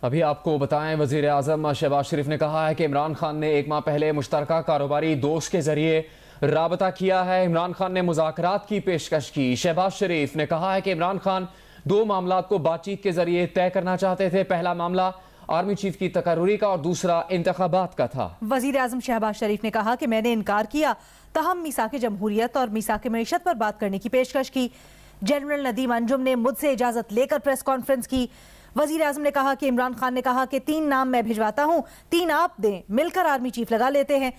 अभी आपको बताएं, वजीर आजम शहबाज शरीफ ने कहा है कि इमरान खान ने एक माह पहले मुश्तरका कारोबारी दोस्त के जरिए राबता किया है। इमरान खान ने मुज़ाकरात की पेशकश की। शहबाज शरीफ ने कहा है कि इमरान खान दो मामलात को बातचीत के जरिए तय करना चाहते थे। पहला मामला आर्मी चीफ की तकर्रुरी का और दूसरा इंतखाबात का था। वजीर आजम शहबाज शरीफ ने कहा कि मैंने इनकार किया, तहम मीसाक जमहूरियत और मीसाक मईशत पर बात करने की पेशकश की। जनरल नदीम अंजुम ने मुझसे इजाजत लेकर प्रेस कॉन्फ्रेंस की। वजीर आजम ने कहा कि इमरान खान ने कहा कि 3 नाम मैं भिजवाता हूं, 3 आप दें, मिलकर आर्मी चीफ लगा लेते हैं।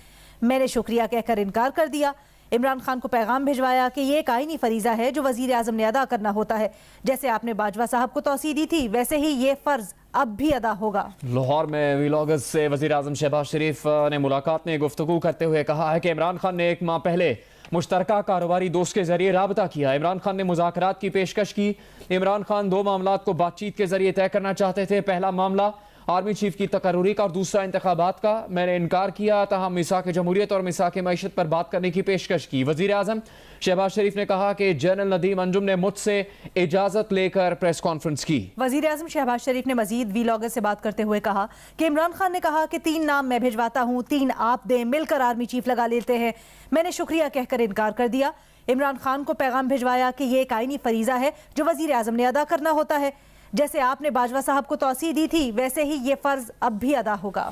मैंने शुक्रिया कहकर इनकार कर दिया। इमरान खान को पैगाम भिजवाया कि ये एक आईनी फरीजा है जो वजीर आजम ने अदा करना होता है। जैसे आपने बाजवा साहब को तौसीह दी थी, वैसे ही ये फर्ज अब भी अदा होगा। लाहौर में वीलॉगर्स से वजीर आजम शहबाज शरीफ ने मुलाकात में गुफ्तगू करते हुए कहा है कि इमरान खान ने एक माह पहले मुश्तरका कारोबारी दोस्त के जरिए राबता किया। इमरान खान ने मुज़ाकरात की पेशकश की। इमरान खान दो मामलात को बातचीत के जरिए तय करना चाहते थे। पहला मामला आर्मी चीफ की तकर्रुरी का और दूसरा इंतखाबात का। मैंने इनकार किया, तहम मीसाक जमहूरियत और मीसाक मईशत पर बात करने की पेशकश की। वजीर आजम शहबाज शरीफ ने कहा कि जनरल नदीम अंजुम ने मुझसे इजाजत लेकर प्रेस कॉन्फ्रेंस की। वजीर आजम शहबाज शरीफ ने मजीद वीलॉगर से बात करते हुए कहा कि इमरान खान ने कहा कि 3 नाम मैं भिजवाता हूं, 3 आप दें, मिलकर आर्मी चीफ लगा लेते हैं। मैंने शुक्रिया कहकर इनकार कर दिया। इमरान खान को पैगाम भिजवाया कि ये एक आईनी फरीजा है जो वजीर आजम ने अदा करना होता है। जैसे आपने बाजवा साहब को तौसीह दी थी, वैसे ही ये फर्ज अब भी अदा होगा।